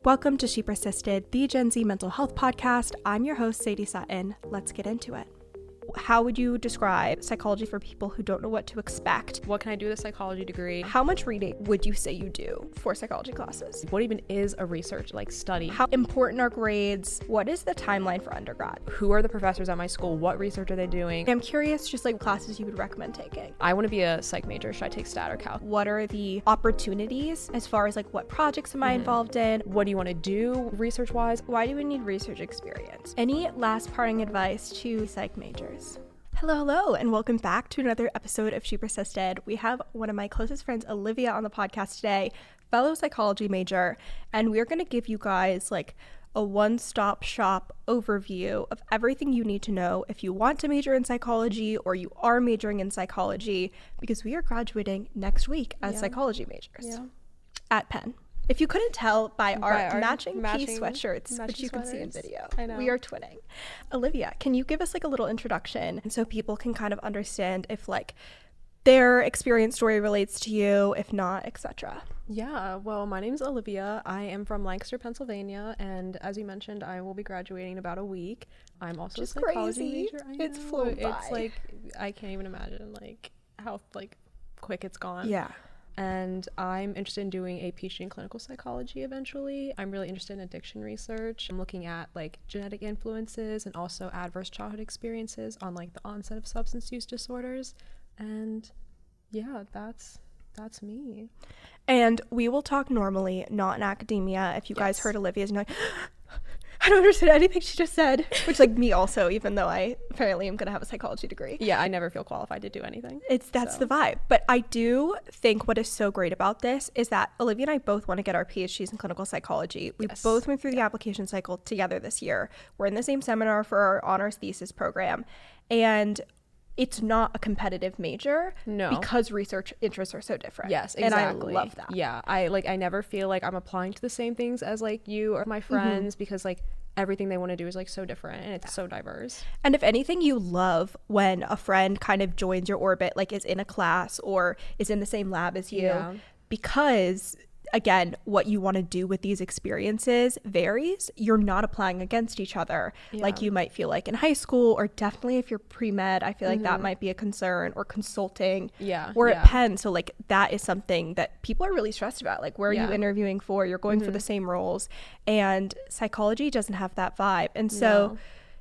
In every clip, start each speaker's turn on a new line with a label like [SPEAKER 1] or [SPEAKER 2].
[SPEAKER 1] Welcome to She Persisted, the Gen Z mental health podcast. I'm your host, Sadie Sutton. Let's get into it. How would you describe psychology for people who don't know what to expect?
[SPEAKER 2] What can I do with a psychology degree?
[SPEAKER 1] How much reading would you say you do for psychology classes?
[SPEAKER 2] What even is a research study?
[SPEAKER 1] How important are grades? What is the timeline for undergrad?
[SPEAKER 2] Who are the professors at my school? What research are they doing?
[SPEAKER 1] I'm curious just classes you would recommend taking.
[SPEAKER 2] I want to be a psych major. Should I take stat or calc?
[SPEAKER 1] What are the opportunities as far as what projects am I involved in?
[SPEAKER 2] What do you want to do research wise?
[SPEAKER 1] Why do we need research experience? Any last parting advice to psych majors? Hello, and welcome back to another episode of She Persisted. We have one of my closest friends, Olivia, on the podcast today, fellow psychology major, and we're going to give you guys a one-stop shop overview of everything you need to know if you want to major in psychology or you are majoring in psychology, because we are graduating next week as psychology majors at Penn. If you couldn't tell by our matching pea sweatshirts, which you can see in video, we are twinning. Olivia, can you give us a little introduction so people can kind of understand if their experience story relates to you, if not, etc.?
[SPEAKER 2] Yeah, well, my name's Olivia. I am from Lancaster, Pennsylvania, and as you mentioned, I will be graduating in about a week. I'm also
[SPEAKER 1] Just
[SPEAKER 2] a psychology
[SPEAKER 1] crazy.
[SPEAKER 2] major.
[SPEAKER 1] It's flown by.
[SPEAKER 2] It's I can't even imagine how quick it's gone.
[SPEAKER 1] Yeah.
[SPEAKER 2] And I'm interested in doing a PhD in clinical psychology eventually. I'm really interested in addiction research. I'm looking at genetic influences and also adverse childhood experiences on the onset of substance use disorders. And yeah, that's me.
[SPEAKER 1] And we will talk normally, not in academia. If you guys heard Olivia's and I don't understand anything she just said, which me also, even though I apparently am going to have a psychology degree.
[SPEAKER 2] Yeah, I never feel qualified to do anything.
[SPEAKER 1] That's the vibe. But I do think what is so great about this is that Olivia and I both want to get our PhDs in clinical psychology. We both went through the application cycle together this year. We're in the same seminar for our honors thesis program. And it's not a competitive major because research interests are so different.
[SPEAKER 2] Yes, exactly.
[SPEAKER 1] And I love that.
[SPEAKER 2] Yeah, I never feel like I'm applying to the same things as you or my friends because everything they want to do is so different and it's so diverse.
[SPEAKER 1] And if anything, you love when a friend kind of joins your orbit, is in a class or is in the same lab as you, because again, what you want to do with these experiences varies. You're not applying against each other like you might feel in high school, or definitely if you're pre-med, I feel that might be a concern, or consulting, or at Penn. So that is something that people are really stressed about. Where are you interviewing for? You're going for the same roles, and psychology doesn't have that vibe. And so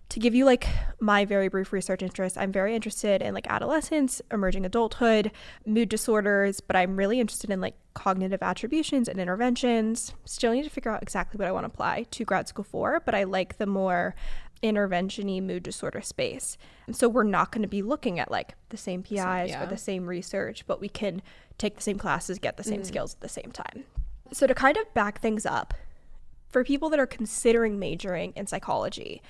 [SPEAKER 1] to give you my very brief research interest, I'm very interested in adolescence, emerging adulthood, mood disorders, but I'm really interested in cognitive attributions and interventions. Still need to figure out exactly what I want to apply to grad school for, but I like the more intervention-y mood disorder space. And so we're not going to be looking at the same PIs or the same research, but we can take the same classes, get the same skills at the same time. So to kind of back things up, for people that are considering majoring in psychology,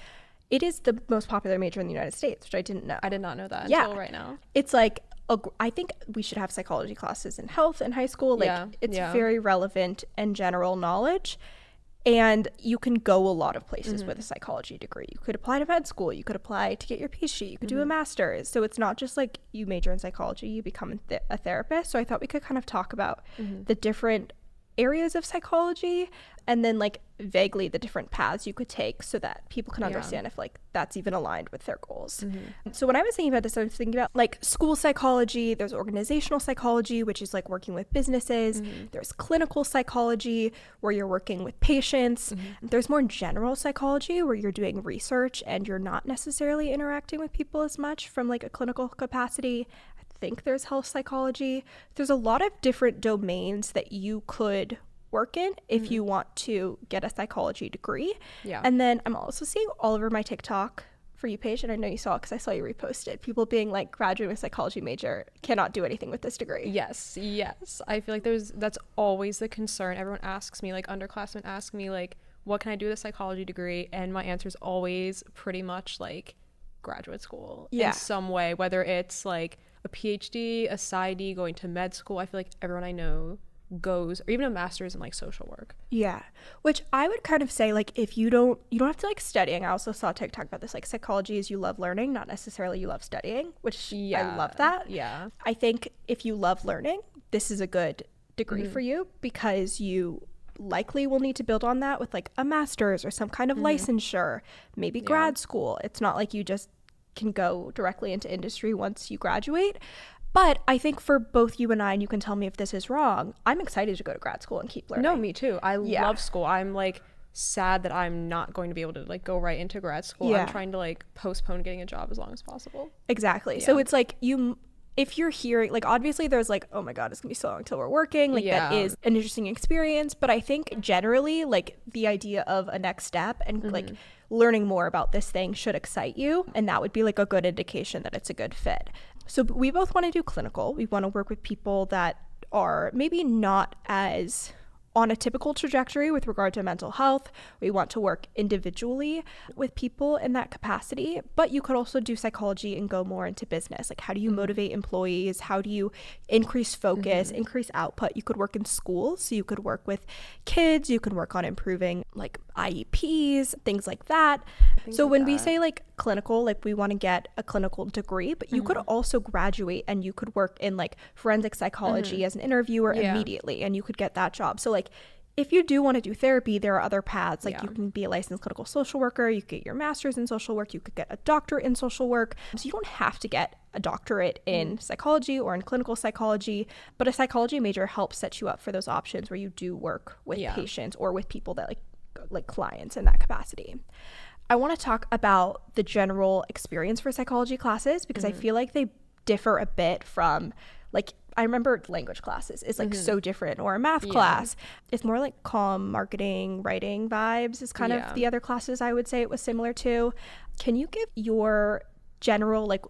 [SPEAKER 1] it is the most popular major in the United States, which I didn't know.
[SPEAKER 2] I did not know that until right now.
[SPEAKER 1] It's I think we should have psychology classes in health in high school. It's very relevant and general knowledge. And you can go a lot of places with a psychology degree. You could apply to med school. You could apply to get your PhD. You could do a master's. So it's not just you major in psychology, you become a therapist. So I thought we could kind of talk about the different areas of psychology, and then vaguely the different paths you could take so that people can understand if that's even aligned with their goals. So when I was thinking about this, I was thinking about school psychology. There's organizational psychology, which is working with businesses. There's clinical psychology, where you're working with patients. There's more general psychology, where you're doing research and you're not necessarily interacting with people as much from a clinical capacity. Think there's health psychology. There's a lot of different domains that you could work in if you want to get a psychology degree. And then I'm also seeing all over my TikTok For You page, and I know you saw it because I saw you reposted, people being graduating with psychology major cannot do anything with this degree.
[SPEAKER 2] Yes I feel that's always the concern. Everyone asks me, underclassmen ask me what can I do with a psychology degree, and my answer is always pretty much graduate school in some way, whether it's a PhD, a PsyD, going to med school. I feel everyone I know goes, or even a master's in social work.
[SPEAKER 1] Which I would kind of say if you don't have to studying. I also saw TikTok about this, psychology is you love learning, not necessarily you love studying, which I love that. I think if you love learning, this is a good degree for you, because you likely will need to build on that with like a master's or some kind of licensure, maybe grad school. It's not like you just can go directly into industry once you graduate. But I think for both you and I, and you can tell me if this is wrong, I'm excited to go to grad school and keep learning.
[SPEAKER 2] No, me too. I love school. I'm like sad that I'm not going to be able to like go right into grad school. I'm trying to like postpone getting a job as long as possible.
[SPEAKER 1] Exactly. So it's like if you're hearing, like, obviously there's like, oh my God, it's gonna be so long till we're working. Like that is an interesting experience. But I think generally like the idea of a next step and like learning more about this thing should excite you. And that would be like a good indication that it's a good fit. So we both want to do clinical. We want to work with people that are maybe not as on a typical trajectory with regard to mental health. We want to work individually with people in that capacity, but you could also do psychology and go more into business. Like, how do you motivate employees? How do you increase focus, increase output? You could work in schools, so you could work with kids, you could work on improving like IEPs, things like that. So when we say like clinical, like we want to get a clinical degree, but you could also graduate and you could work in like forensic psychology as an interviewer immediately, and you could get that job. So like if you do want to do therapy, there are other paths. Like you can be a licensed clinical social worker, you could get your master's in social work, you could get a doctorate in social work. So you don't have to get a doctorate in psychology or in clinical psychology, but a psychology major helps set you up for those options where you do work with patients or with people that like clients in that capacity. I want to talk about the general experience for psychology classes because I feel like they differ a bit from, like, I remember language classes is like so different, or a math class. It's more like comm, marketing, writing vibes is kind of the other classes I would say it was similar to. Can you give your general, like,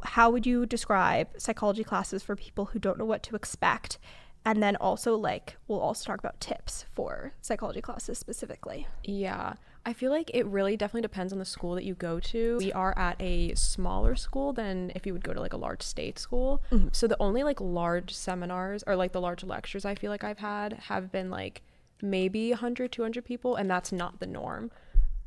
[SPEAKER 1] how would you describe psychology classes for people who don't know what to expect? And then also, like, we'll also talk about tips for psychology classes specifically.
[SPEAKER 2] Yeah, I feel like it really definitely depends on the school that you go to. We are at a smaller school than if you would go to like a large state school. So the only like large seminars or like the large lectures I feel like I've had have been like maybe 100, 200 people, and that's not the norm.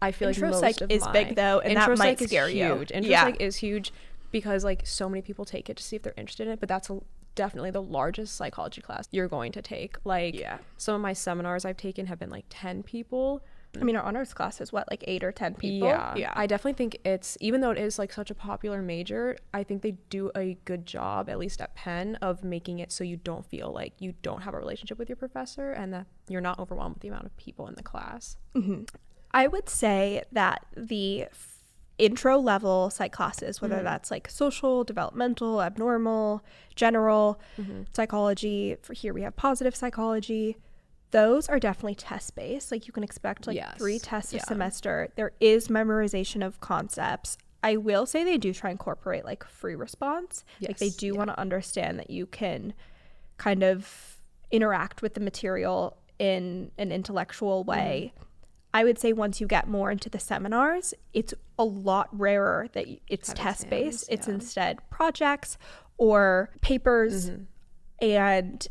[SPEAKER 2] I feel
[SPEAKER 1] intro
[SPEAKER 2] like most
[SPEAKER 1] psych
[SPEAKER 2] of
[SPEAKER 1] is big though, and that might scare you.
[SPEAKER 2] Intro psych is huge because like so many people take it to see if they're interested in it, but that's definitely the largest psychology class you're going to take. Like some of my seminars I've taken have been like 10 people.
[SPEAKER 1] I mean, our honors class is what, like 8 or 10 people?
[SPEAKER 2] Yeah. I definitely think it's, even though it is like such a popular major, I think they do a good job, at least at Penn, of making it so you don't feel like you don't have a relationship with your professor and that you're not overwhelmed with the amount of people in the class.
[SPEAKER 1] I would say that the intro level psych classes, whether that's like social, developmental, abnormal, general psychology, for here we have positive psychology, those are definitely test based. Like you can expect like 3 tests a semester. There is memorization of concepts. I will say they do try and incorporate like free response. Like they do want to understand that you can kind of interact with the material in an intellectual way. I would say once you get more into the seminars, it's a lot rarer that it's test-based. It's instead projects or papers, and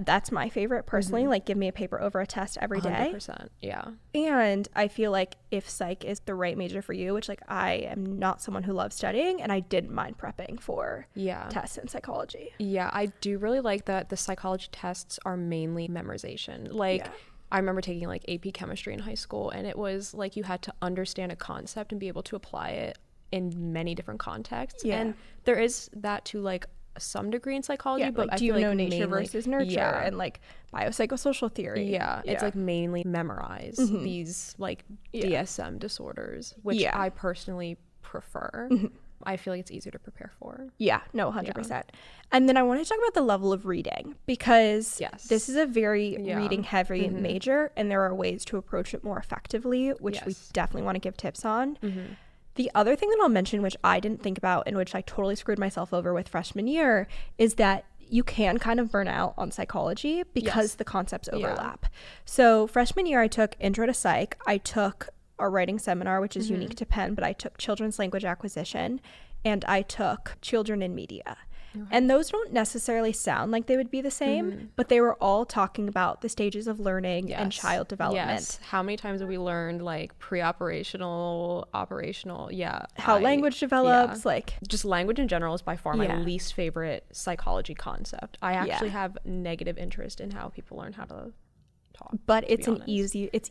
[SPEAKER 1] that's my favorite personally. Like, give me a paper over a test every day.
[SPEAKER 2] 100%, yeah.
[SPEAKER 1] And I feel like if psych is the right major for you, which like I am not someone who loves studying, and I didn't mind prepping for tests in psychology.
[SPEAKER 2] Yeah, I do really like that the psychology tests are mainly memorization. Like, I remember taking like AP chemistry in high school, and it was like you had to understand a concept and be able to apply it in many different contexts. And there is that to like some degree in psychology, but
[SPEAKER 1] like, do you know nature versus nurture and like biopsychosocial theory?
[SPEAKER 2] It's like mainly memorize these like DSM disorders, which I personally prefer. I feel like it's easier to prepare for.
[SPEAKER 1] 100%. And then I want to talk about the level of reading, because this is a very reading heavy major, and there are ways to approach it more effectively, which we definitely want to give tips on. The other thing that I'll mention, which I didn't think about and which I totally screwed myself over with freshman year, is that you can kind of burn out on psychology because the concepts overlap. So freshman year, I took Intro to Psych. I took our writing seminar, which is unique to Penn, but I took Children's Language Acquisition, and I took Children in Media. And those don't necessarily sound like they would be the same, but they were all talking about the stages of learning and child development.
[SPEAKER 2] How many times have we learned like pre-operational, operational,
[SPEAKER 1] how language develops, like
[SPEAKER 2] just language in general is by far my least favorite psychology concept. I actually have negative interest in how people learn how to taught.
[SPEAKER 1] But it's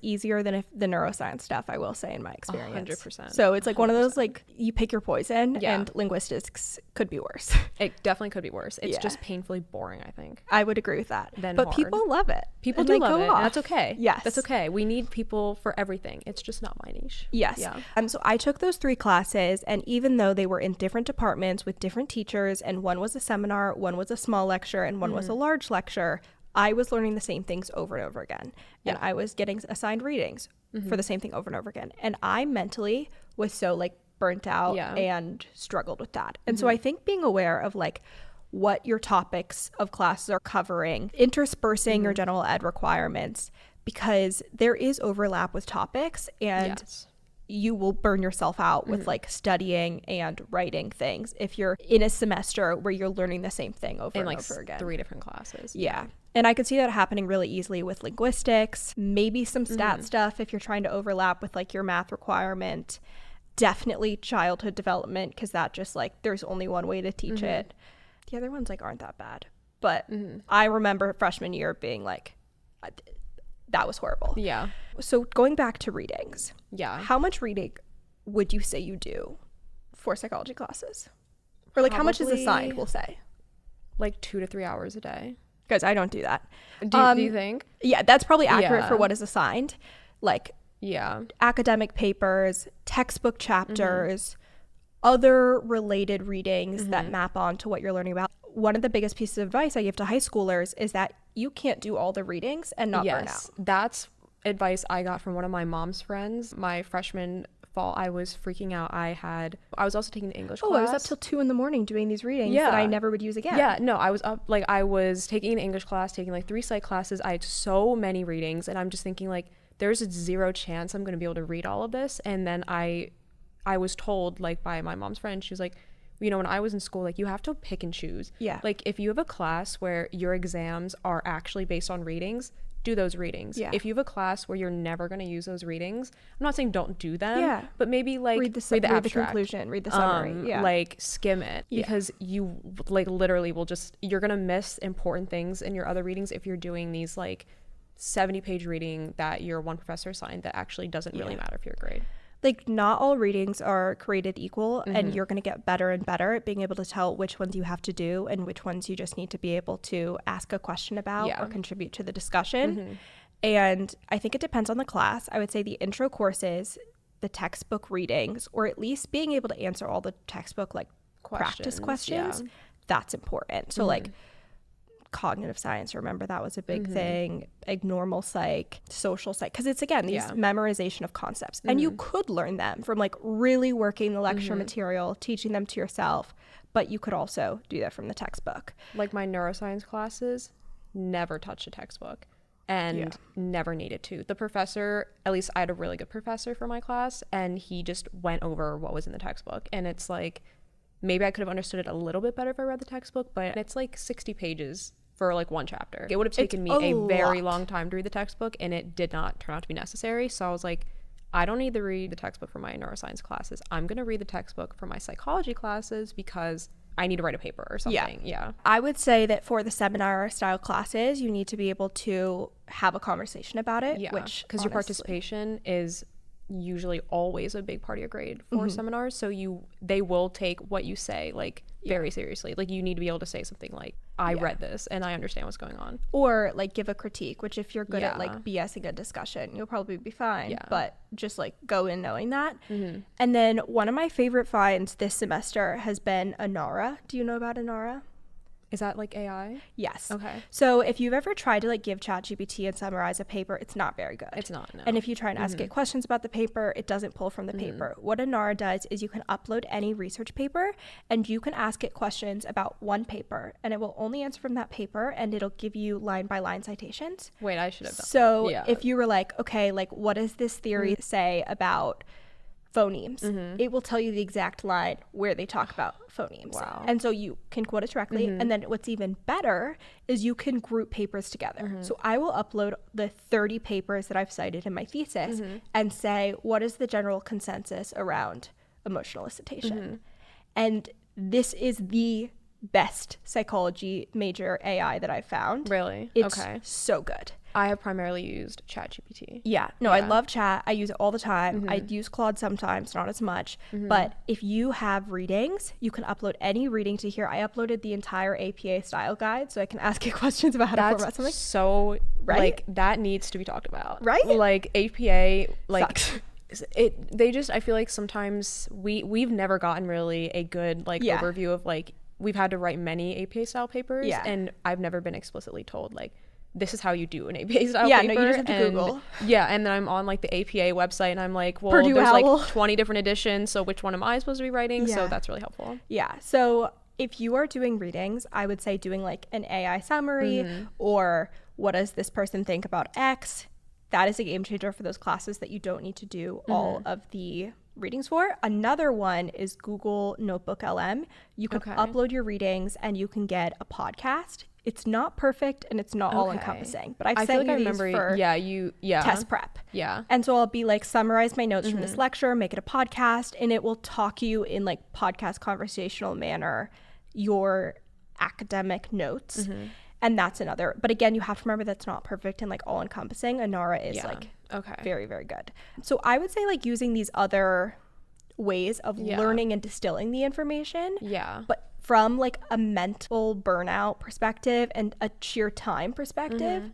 [SPEAKER 1] easier than the neuroscience stuff, I will say, in my experience.
[SPEAKER 2] 100%.
[SPEAKER 1] So it's like 100%. One of those, like, you pick your poison,
[SPEAKER 2] yeah.
[SPEAKER 1] and linguistics could be worse.
[SPEAKER 2] It definitely could be worse. It's just painfully boring, I think.
[SPEAKER 1] I would agree with that.
[SPEAKER 2] But
[SPEAKER 1] hard. People love it.
[SPEAKER 2] People do love it, and that's okay.
[SPEAKER 1] Yes.
[SPEAKER 2] That's okay. We need people for everything. It's just not my niche.
[SPEAKER 1] Yes. Yeah. So I took those 3 classes, and even though they were in different departments with different teachers, and one was a seminar, one was a small lecture, and one was a large lecture, I was learning the same things over and over again. And I was getting assigned readings for the same thing over and over again. And I mentally was so, like, burnt out and struggled with that. And so I think being aware of, like, what your topics of classes are covering, interspersing your general ed requirements, because there is overlap with topics, and you will burn yourself out with like studying and writing things if you're in a semester where you're learning the same thing over and over again.
[SPEAKER 2] 3 different classes.
[SPEAKER 1] Yeah. And I could see that happening really easily with linguistics, maybe some stat stuff if you're trying to overlap with like your math requirement. Definitely childhood development, because that just like there's only one way to teach it. The other ones like aren't that bad. But I remember freshman year being like, that was horrible.
[SPEAKER 2] Yeah.
[SPEAKER 1] So going back to readings.
[SPEAKER 2] Yeah.
[SPEAKER 1] How much reading would you say you do for psychology classes? Or like how much is assigned, we'll say?
[SPEAKER 2] Like 2 to 3 hours a day.
[SPEAKER 1] Because I don't do that.
[SPEAKER 2] Do you think?
[SPEAKER 1] Yeah, that's probably accurate for what is assigned. Like academic papers, textbook chapters, other related readings that map onto what you're learning about. One of the biggest pieces of advice I give to high schoolers is that you can't do all the readings and not burn out.
[SPEAKER 2] That's advice I got from one of my mom's friends. My freshman fall, I was freaking out. I was also taking the English class.
[SPEAKER 1] I was up till 2 a.m. doing these readings that I never would use again.
[SPEAKER 2] Yeah, no, I was up, like, I was taking an English class, taking like 3 psych classes. I had so many readings, and I'm just thinking like, there's a 0 chance I'm going to be able to read all of this. And then I was told, like, by my mom's friend, she was like, you know, when I was in school, like, you have to pick and choose.
[SPEAKER 1] Yeah.
[SPEAKER 2] Like, if you have a class where your exams are actually based on readings, do those readings.
[SPEAKER 1] Yeah.
[SPEAKER 2] If you have a class where you're never going to use those readings, I'm not saying don't do them, but maybe like read the abstract,
[SPEAKER 1] the conclusion, read the summary,
[SPEAKER 2] like skim it, because you like literally will you're going to miss important things in your other readings if you're doing these like 70-page reading that your one professor assigned that actually doesn't really matter for your grade.
[SPEAKER 1] Like, not all readings are created equal, and you're going to get better and better at being able to tell which ones you have to do and which ones you just need to be able to ask a question about or contribute to the discussion. And I think it depends on the class. I would say the intro courses, the textbook readings, or at least being able to answer all the textbook like practice questions, that's important. So like cognitive science, remember that was a big thing, normal psych, social psych, because it's again these memorization of concepts, and you could learn them from like really working the lecture material, teaching them to yourself, but you could also do that from the textbook.
[SPEAKER 2] Like my neuroscience classes never touched a textbook and never needed to. The professor, at least I had a really good professor for my class, and he just went over what was in the textbook, and it's like maybe I could have understood it a little bit better if I read the textbook, but it's like 60 pages for like one chapter. It would have taken me a very long time to read the textbook, and it did not turn out to be necessary. So I was like, I don't need to read the textbook for my neuroscience classes. I'm going to read the textbook for my psychology classes because I need to write a paper or something. Yeah.
[SPEAKER 1] I would say that for the seminar style classes, you need to be able to have a conversation about it.
[SPEAKER 2] Yeah, because your participation is usually always a big part of your grade for seminars. So they will take what you say like very seriously. Like, you need to be able to say something like, I read this and I understand what's going on,
[SPEAKER 1] or like give a critique, which if you're good at like BSing a discussion, you'll probably be fine. But just like go in knowing that. And then one of my favorite finds this semester has been Inara. Do you know about Inara?
[SPEAKER 2] Is that like AI?
[SPEAKER 1] Yes.
[SPEAKER 2] Okay.
[SPEAKER 1] So if you've ever tried to like give ChatGPT and summarize a paper, it's not very good.
[SPEAKER 2] It's not, no.
[SPEAKER 1] And if you try and ask it questions about the paper, it doesn't pull from the paper. What Inara does is you can upload any research paper, and you can ask it questions about one paper, and it will only answer from that paper, and it'll give you line by line citations.
[SPEAKER 2] Wait, I should have done
[SPEAKER 1] so if you were like, okay, like what does this theory say about phonemes, it will tell you the exact line where they talk about phonemes.
[SPEAKER 2] Wow.
[SPEAKER 1] And so you can quote it directly. And then what's even better is you can group papers together. So I will upload the 30 papers that I've cited in my thesis and say, what is the general consensus around emotional elicitation? And this is the best psychology major AI that I've found.
[SPEAKER 2] Really?
[SPEAKER 1] It's so good.
[SPEAKER 2] I have primarily used ChatGPT.
[SPEAKER 1] Yeah. No, I love chat. I use it all the time. I use Claude sometimes, not as much. But if you have readings, you can upload any reading to here. I uploaded the entire APA style guide so I can ask you questions about how to format something.
[SPEAKER 2] So, right? That needs to be talked about.
[SPEAKER 1] Right?
[SPEAKER 2] APA,
[SPEAKER 1] sucks.
[SPEAKER 2] I feel like sometimes we've never gotten really a good overview of we've had to write many APA style papers and I've never been explicitly told this is how you do an APA style paper.
[SPEAKER 1] No, you just have to Google.
[SPEAKER 2] Yeah, and then I'm on the APA website and I'm like, well,
[SPEAKER 1] Purdue
[SPEAKER 2] there's
[SPEAKER 1] Owl.
[SPEAKER 2] 20 different editions, so which one am I supposed to be writing? So that's really helpful.
[SPEAKER 1] Yeah. So if you are doing readings, I would say doing an AI summary or what does this person think about X? That is a game changer for those classes that you don't need to do all of the readings for. Another one is Google Notebook LM. You can upload your readings and you can get a podcast. It's not perfect and it's not all encompassing, but I've sent you these for test prep.
[SPEAKER 2] Yeah.
[SPEAKER 1] And so I'll be summarize my notes from this lecture, make it a podcast, and it will talk you in podcast conversational manner your academic notes. And that's another, but again, you have to remember that's not perfect and all encompassing. Anara is very, very good. So I would say using these other ways of learning and distilling the information.
[SPEAKER 2] Yeah.
[SPEAKER 1] But from a mental burnout perspective and a sheer time perspective,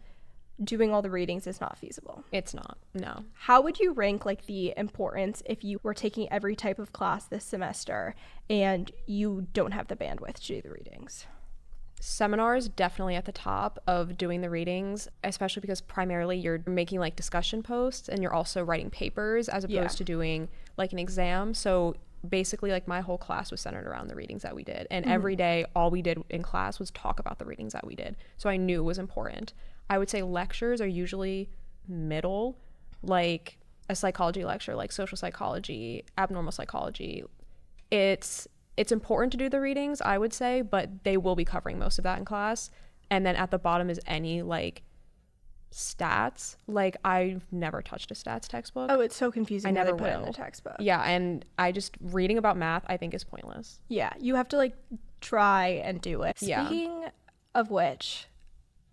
[SPEAKER 1] doing all the readings is not feasible.
[SPEAKER 2] It's not. No.
[SPEAKER 1] How would you rank the importance if you were taking every type of class this semester and you don't have the bandwidth to do the readings?
[SPEAKER 2] Seminars definitely at the top of doing the readings, especially because primarily you're making discussion posts and you're also writing papers as opposed to doing an exam. So basically my whole class was centered around the readings that we did, and every day all we did in class was talk about the readings that we did, so I knew it was important. I would say lectures are usually middle, a psychology lecture social psychology, abnormal psychology. It's important to do the readings, I would say, but they will be covering most of that in class. And then at the bottom is any stats. I've never touched a stats textbook.
[SPEAKER 1] Oh, it's so confusing.
[SPEAKER 2] I never
[SPEAKER 1] put it
[SPEAKER 2] will.
[SPEAKER 1] in a textbook.
[SPEAKER 2] Yeah, and I just reading about math I think is pointless.
[SPEAKER 1] Yeah, you have to try and do it.
[SPEAKER 2] Yeah.
[SPEAKER 1] Speaking of which,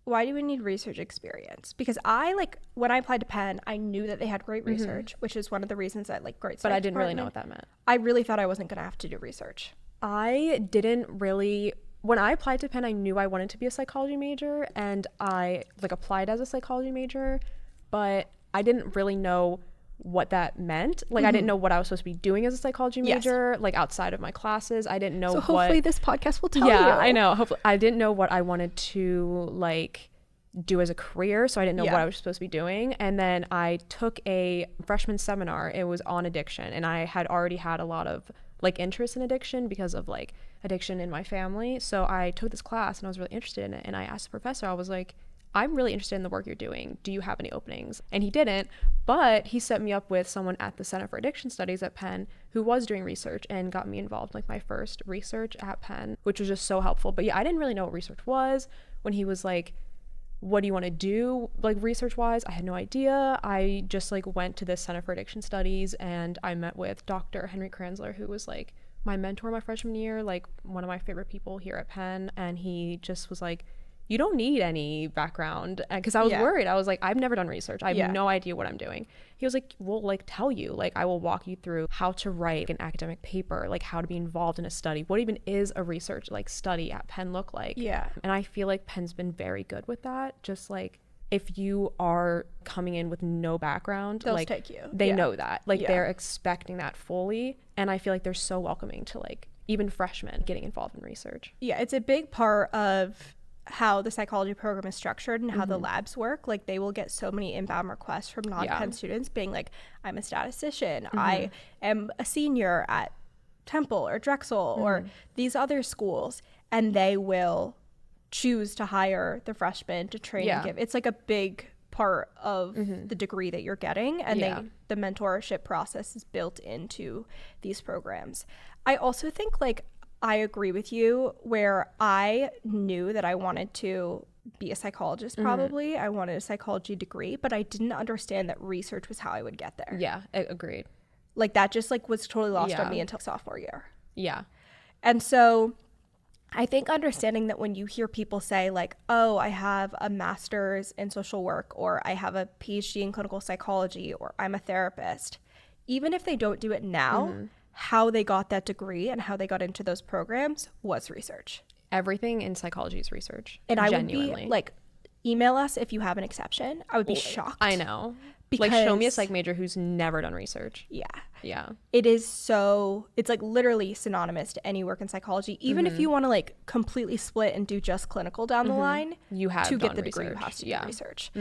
[SPEAKER 1] why do we need research experience? Because I when I applied to Penn, I knew that they had great research, which is one of the reasons I great.
[SPEAKER 2] But I didn't really know what that meant.
[SPEAKER 1] I really thought I wasn't going to have to do research.
[SPEAKER 2] I didn't really. When I applied to Penn, I knew I wanted to be a psychology major, and I applied as a psychology major, but I didn't really know what that meant. I didn't know what I was supposed to be doing as a psychology major, outside of my classes. I didn't know. So
[SPEAKER 1] hopefully this podcast will tell you.
[SPEAKER 2] Yeah, I know. Hopefully, I didn't know what I wanted to do as a career, so I didn't know what I was supposed to be doing. And then I took a freshman seminar. It was on addiction, and I had already had a lot of interest in addiction because of addiction in my family. So I took this class and I was really interested in it, and I asked the professor, I was like, I'm really interested in the work you're doing. Do you have any openings? And he didn't, but he set me up with someone at the Center for Addiction Studies at Penn who was doing research and got me involved in my first research at Penn, which was just so helpful. But yeah, I didn't really know what research was. When he was like, what do you want to do research wise? I had no idea. I just went to this Center for Addiction Studies, and I met with Dr. Henry Kranzler, who was my mentor my freshman year, one of my favorite people here at Penn. And he just was like, you don't need any background, because I was worried. I was like, I've never done research. I have no idea what I'm doing. He was like, we'll tell you, I will walk you through how to write an academic paper, how to be involved in a study. What even is a research study at Penn look like?
[SPEAKER 1] Yeah.
[SPEAKER 2] And I feel like Penn's been very good with that. Just if you are coming in with no background,
[SPEAKER 1] they'll take you.
[SPEAKER 2] They know that. They're expecting that fully. And I feel like they're so welcoming to even freshmen getting involved in research.
[SPEAKER 1] Yeah, it's a big part of how the psychology program is structured and how the labs work. They will get so many inbound requests from non-Penn students being I'm a statistician, I am a senior at Temple or Drexel or these other schools, and they will choose to hire the freshmen to train and give. It's a big part of the degree that you're getting, and the mentorship process is built into these programs. I also think I agree with you where I knew that I wanted to be a psychologist probably. I wanted a psychology degree, but I didn't understand that research was how I would get there.
[SPEAKER 2] Yeah, agreed.
[SPEAKER 1] That just was totally lost on me until sophomore year.
[SPEAKER 2] Yeah.
[SPEAKER 1] And so I think understanding that when you hear people say like, oh, I have a master's in social work, or I have a PhD in clinical psychology, or I'm a therapist, even if they don't do it now, how they got that degree and how they got into those programs was research.
[SPEAKER 2] Everything in psychology is research.
[SPEAKER 1] And genuinely. I would be like, email us if you have an exception. I would be shocked.
[SPEAKER 2] I know. Because, like, show me a psych major who's never done research. Yeah.
[SPEAKER 1] It is so, it's like literally synonymous to any work in psychology. Even if you want to like completely split and do just clinical down the line,
[SPEAKER 2] you have
[SPEAKER 1] to get the degree, you have to do research.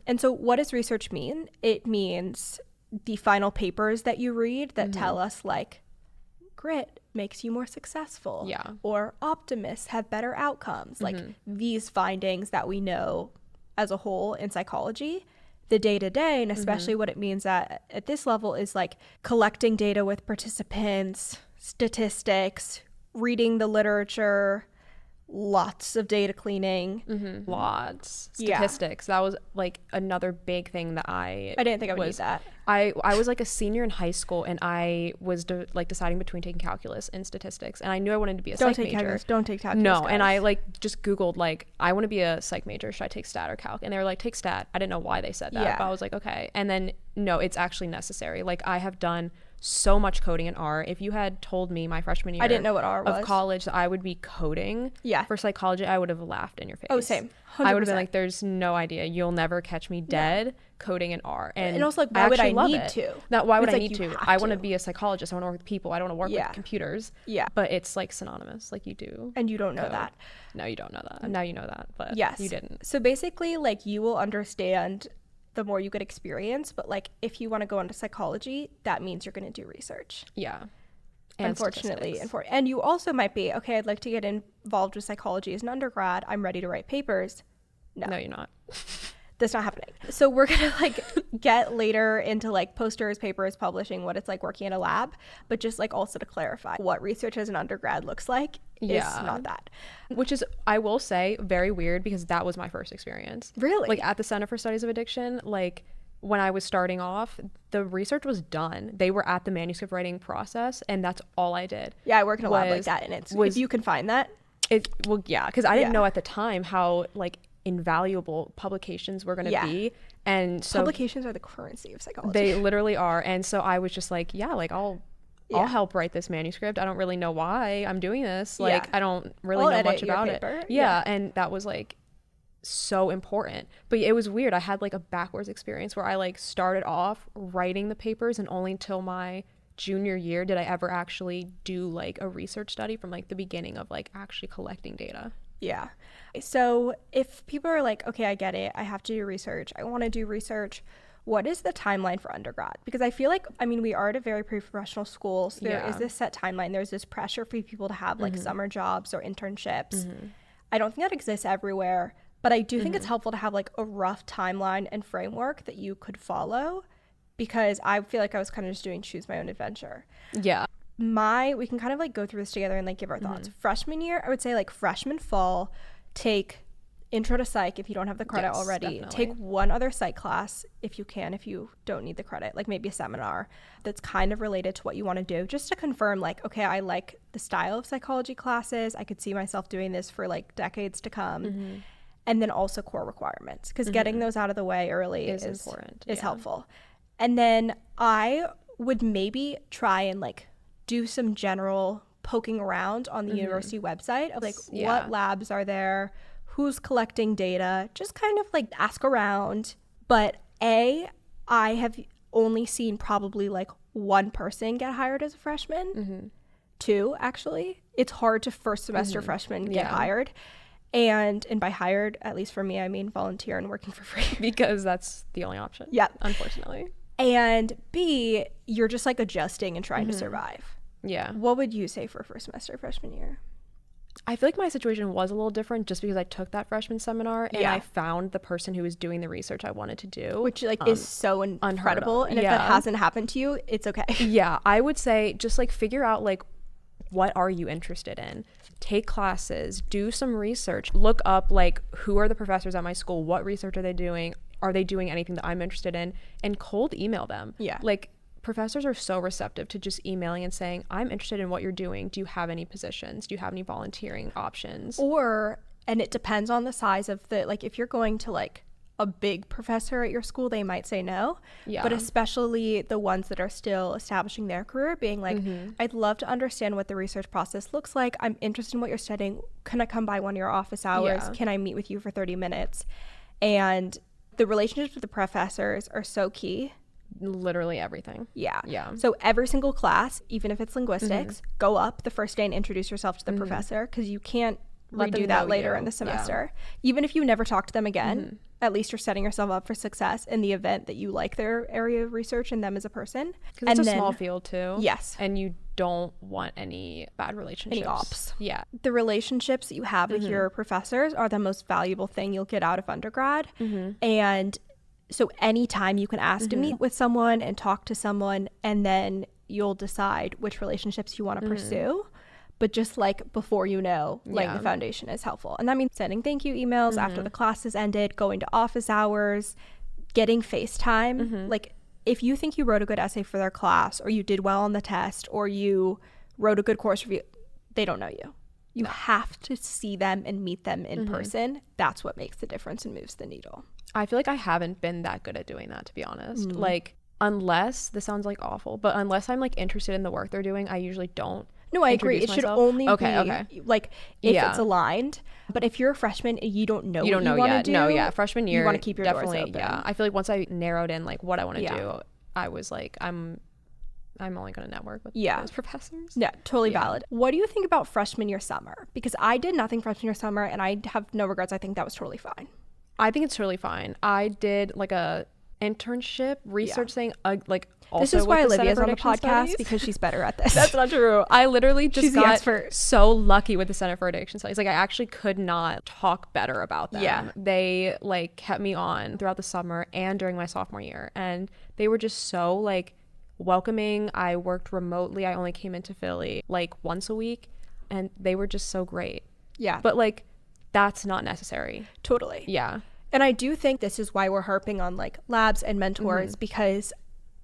[SPEAKER 1] And so what does research mean? It means the final papers that you read that tell us like, grit makes you more successful. Or optimists have better outcomes. Like these findings that we know as a whole in psychology. The day-to-day, and especially what it means at this level, is like collecting data with participants, statistics, reading the literature, lots of data cleaning.
[SPEAKER 2] Lots. Statistics. That was like another big thing that I
[SPEAKER 1] didn't think I would need that.
[SPEAKER 2] I was like a senior in high school, and I was deciding between taking calculus and statistics, and I knew I wanted to be a psych major.
[SPEAKER 1] Don't take calculus.
[SPEAKER 2] No,
[SPEAKER 1] guys.
[SPEAKER 2] and I like just Googled like, I want to be a psych major. Should I take stat or calc? And they were like, take stat. I didn't know why they said that, but I was like, okay. And then no, it's actually necessary. Like I have done so much coding in R. If you had told me my freshman year
[SPEAKER 1] I didn't know what R was.
[SPEAKER 2] Of college that I would be coding for psychology, I would have laughed in your face.
[SPEAKER 1] Oh, same. 100%.
[SPEAKER 2] I would have been like, there's no idea. You'll never catch me dead coding in R. And
[SPEAKER 1] also like, why would I need to?
[SPEAKER 2] Not why would I need to? I want to be a psychologist. I want to work with people. I don't want to work with computers. But it's like synonymous. Like you do.
[SPEAKER 1] And you don't know that.
[SPEAKER 2] No, you don't know that. Now you know that, but you didn't.
[SPEAKER 1] So basically like you will understand the more you get experience, but like if you want to go into psychology, that means you're going to do research.
[SPEAKER 2] And
[SPEAKER 1] unfortunately, and you also might be, okay, I'd like to get involved with psychology as an undergrad. I'm ready to write papers.
[SPEAKER 2] No, you're not.
[SPEAKER 1] That's not happening. So we're going to like get later into like posters, papers, publishing, what it's like working in a lab, but just like also to clarify what research as an undergrad looks like is not that.
[SPEAKER 2] Which is, I will say, very weird because that was my first experience.
[SPEAKER 1] Really?
[SPEAKER 2] Like at the Center for Studies of Addiction, like when I was starting off, the research was done. They were at the manuscript writing process, and that's all I did.
[SPEAKER 1] Yeah, I work in a lab like that, and if you can find that.
[SPEAKER 2] Because I didn't know at the time how like invaluable publications were going to be, and so
[SPEAKER 1] publications are the currency of psychology.
[SPEAKER 2] They literally are. And so I was just like, I'll help write this manuscript. I don't really know why I'm doing this. Like I don't really know much about it. And that was like so important. But it was weird. I had like a backwards experience where I like started off writing the papers, and only until my junior year did I ever actually do like a research study from like the beginning of like actually collecting data.
[SPEAKER 1] Yeah. So if people are like, okay, I get it, I have to do research, I want to do research, what is the timeline for undergrad? Because I feel like, I mean, we are at a very pre-professional school, so there is this set timeline. There's this pressure for people to have like summer jobs or internships. I don't think that exists everywhere, but I do think it's helpful to have like a rough timeline and framework that you could follow, because I feel like I was kind of just doing choose my own adventure. We can kind of like go through this together and like give our thoughts. Freshman year, I would say like freshman fall, take intro to psych if you don't have the credit already. Definitely. Take one other psych class if you can, if you don't need the credit, like maybe a seminar that's kind of related to what you want to do, just to confirm like, okay, I like the style of psychology classes. I could see myself doing this for like decades to come. And then also core requirements, because getting those out of the way early is important, is helpful. And then I would maybe try and like do some general poking around on the university website of like what labs are there, who's collecting data, just kind of like ask around. But I have only seen probably like one person get hired as a freshman. Two, actually. It's hard to first semester freshmen get hired. And by hired, at least for me, I mean volunteer and working for free.
[SPEAKER 2] Because that's the only option. Unfortunately.
[SPEAKER 1] And B, you're just like adjusting and trying to survive. What would you say for first semester freshman year?
[SPEAKER 2] I feel like my situation was a little different just because I took that freshman seminar and I found the person who was doing the research I wanted to do.
[SPEAKER 1] Which like is so incredible. And if that hasn't happened to you, it's okay.
[SPEAKER 2] I would say just like figure out like, what are you interested in? Take classes, do some research, look up like who are the professors at my school, what research are they doing? Are they doing anything that I'm interested in? And cold email them. Like professors are so receptive to just emailing and saying, I'm interested in what you're doing. Do you have any positions? Do you have any volunteering options?
[SPEAKER 1] And it depends on the size of the, like, if you're going to like a big professor at your school, they might say no. Yeah. But especially the ones that are still establishing their career, being like, I'd love to understand what the research process looks like. I'm interested in what you're studying. Can I come by one of your office hours? Yeah. Can I meet with you for 30 minutes? And the relationships with the professors are so key.
[SPEAKER 2] Literally everything.
[SPEAKER 1] Yeah. So every single class, even if it's linguistics, go up the first day and introduce yourself to the professor, because you can't redo that later in the semester. Even if you never talk to them again, at least you're setting yourself up for success in the event that you like their area of research and them as a person.
[SPEAKER 2] Because it's a small field too.
[SPEAKER 1] Yes.
[SPEAKER 2] And you don't want any bad relationships.
[SPEAKER 1] Any ops.
[SPEAKER 2] Yeah.
[SPEAKER 1] The relationships that you have with your professors are the most valuable thing you'll get out of undergrad. And so anytime you can ask to meet with someone and talk to someone, and then you'll decide which relationships you want to pursue. But just like before, you know, like the foundation is helpful. And that means sending thank you emails after the class has ended, going to office hours, getting FaceTime. Like if you think you wrote a good essay for their class, or you did well on the test, or you wrote a good course review, they don't know you. You have to see them and meet them in person. That's what makes the difference and moves the needle.
[SPEAKER 2] I feel like I haven't been that good at doing that, to be honest. Like, unless, this sounds like awful, but unless I'm like interested in the work they're doing, I usually don't.
[SPEAKER 1] No, I agree. It should only be like if it's aligned. But if you're a freshman and you don't know what you want to do,
[SPEAKER 2] no, freshman year,
[SPEAKER 1] you want to keep your doors open.
[SPEAKER 2] Yeah, I feel like once I narrowed in like what I want to do, I was like, I'm only going to network with those professors.
[SPEAKER 1] Yeah, totally valid. What do you think about freshman year summer? Because I did nothing freshman year summer, and I have no regrets. I think that was totally fine.
[SPEAKER 2] I think it's totally fine. I did like a internship research thing, like also
[SPEAKER 1] this is why Olivia's on the podcast
[SPEAKER 2] studies.
[SPEAKER 1] Because she's better at this.
[SPEAKER 2] That's not true. I literally just got so lucky with the Center for Addiction Studies. Like I actually could not talk better about them. Yeah. They like kept me on throughout the summer and during my sophomore year, and they were just so like welcoming. I worked remotely. I only came into Philly like once a week, and they were just so great. Yeah. But like that's not necessary.
[SPEAKER 1] Totally.
[SPEAKER 2] Yeah.
[SPEAKER 1] And I do think this is why we're harping on like labs and mentors, because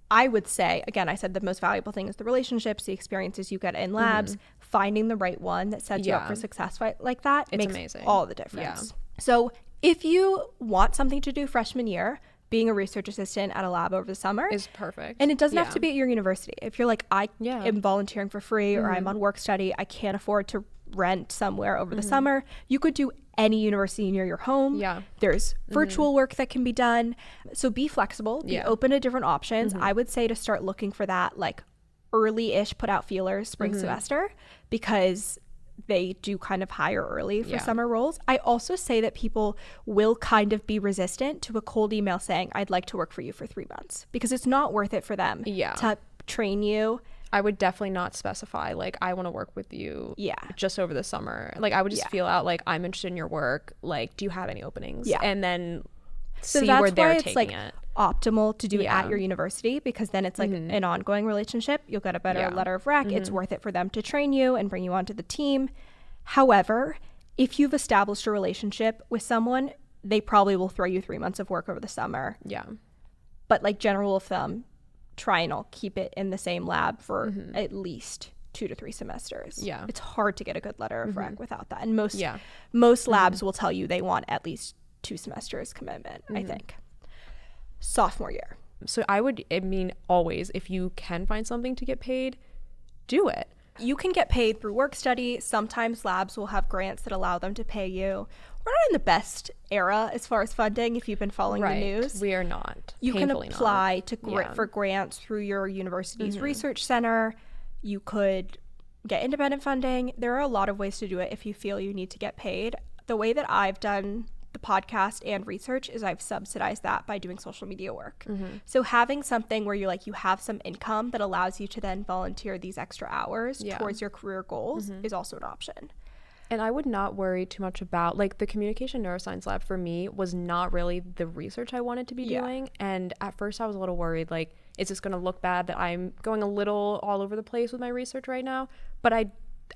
[SPEAKER 1] I would say, again, I said the most valuable thing is the relationships, the experiences you get in labs, finding the right one that sets you up for success like that. It's makes amazing. All the difference. Yeah. So if you want something to do freshman year, being a research assistant at a lab over the summer
[SPEAKER 2] is perfect.
[SPEAKER 1] And it doesn't have to be at your university. If you're like, I am volunteering for free or I'm on work study, I can't afford to rent somewhere over the summer, you could do any university near your home. Yeah. There's virtual work that can be done. So be flexible, be open to different options. I would say to start looking for that like early-ish, put out feelers spring semester, because they do kind of hire early for summer roles. I also say that people will kind of be resistant to a cold email saying, I'd like to work for you for 3 months, because it's not worth it for them to train you.
[SPEAKER 2] I would definitely not specify like I want to work with you just over the summer. Like I would just feel out like I'm interested in your work. Like, do you have any openings? And then see where they're taking it.
[SPEAKER 1] Optimal to do it at your university, because then it's like an ongoing relationship. You'll get a better letter of rec. It's worth it for them to train you and bring you onto the team. However, if you've established a relationship with someone, they probably will throw you 3 months of work over the summer. Yeah. But like general rule of thumb, try and I'll keep it in the same lab for at least 2 to 3 semesters. Yeah. It's hard to get a good letter of rec without that. And most labs will tell you they want at least 2 semesters commitment, I think. Sophomore year.
[SPEAKER 2] So I mean, always, if you can find something to get paid, do it.
[SPEAKER 1] You can get paid through work study. Sometimes labs will have grants that allow them to pay you. We're not in the best era as far as funding, if you've been following the news.
[SPEAKER 2] We are not.
[SPEAKER 1] You can apply for grants through your university's research center. You could get independent funding. There are a lot of ways to do it if you feel you need to get paid. The way that I've done the podcast and research is I've subsidized that by doing social media work. So having something where you have some income that allows you to then volunteer these extra hours towards your career goals is also an option.
[SPEAKER 2] And I would not worry too much about, like, the communication neuroscience lab for me was not really the research I wanted to be doing. And at first I was a little worried, like, is this going to look bad that I'm going a little all over the place with my research right now? But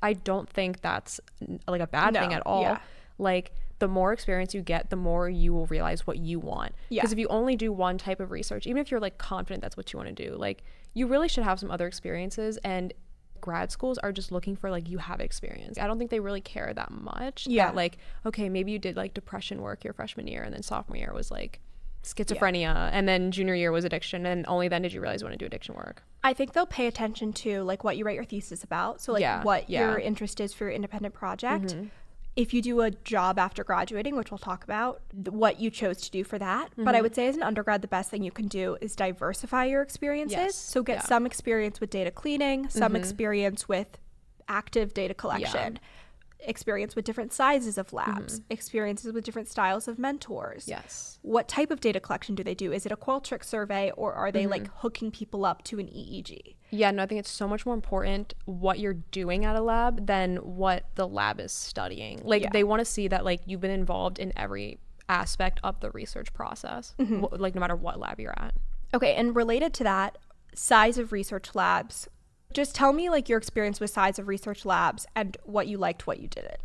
[SPEAKER 2] I don't think that's like a bad thing at all. Like, the more experience you get, the more you will realize what you want. Because if you only do one type of research, even if you're like confident that's what you want to do, like you really should have some other experiences. And grad schools are just looking for like, you have experience. I don't think they really care that much. That like, okay, maybe you did like depression work your freshman year, and then sophomore year was like schizophrenia, and then junior year was addiction, and only then did you realize you want to do addiction work.
[SPEAKER 1] I think they'll pay attention to like what you write your thesis about, so like what your interest is for your independent project. If you do a job after graduating, which we'll talk about, what you chose to do for that. But I would say as an undergrad, the best thing you can do is diversify your experiences. So get some experience with data cleaning, some experience with active data collection, experience with different sizes of labs, experiences with different styles of mentors. What type of data collection do they do? Is it a Qualtrics survey, or are they like hooking people up to an EEG?
[SPEAKER 2] Yeah, no, I think it's so much more important what you're doing at a lab than what the lab is studying. Like they want to see that like you've been involved in every aspect of the research process, like no matter what lab you're at.
[SPEAKER 1] Okay, and related to that, size of research labs. Just tell me like your experience with size of research labs and what you liked, what you didn't.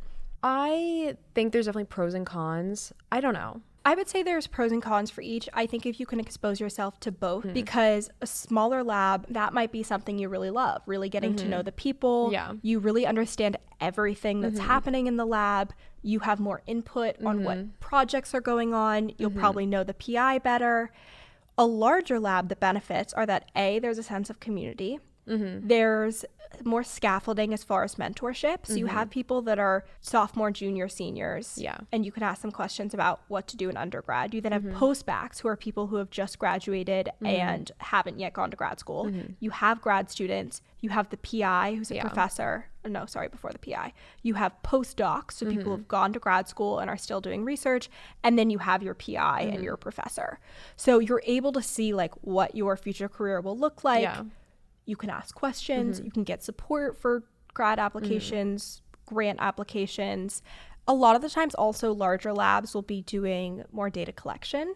[SPEAKER 2] I think there's definitely pros and cons. I don't know.
[SPEAKER 1] I would say there's pros and cons for each. I think if you can expose yourself to both, because a smaller lab, that might be something you really love, really getting to know the people. You really understand everything that's happening in the lab. You have more input on what projects are going on. You'll probably know the PI better. A larger lab, the benefits are that A, there's a sense of community. There's more scaffolding as far as mentorship. So you have people that are sophomore, junior, seniors. And you can ask them questions about what to do in undergrad. You then have postbacks, who are people who have just graduated and haven't yet gone to grad school. You have grad students. You have the PI, who's a professor. No, sorry, before the PI. You have postdocs, so people who've gone to grad school and are still doing research. And then you have your PI and your professor. So you're able to see like what your future career will look like. You can ask questions. You can get support for grad applications, grant applications. A lot of the times also larger labs will be doing more data collection.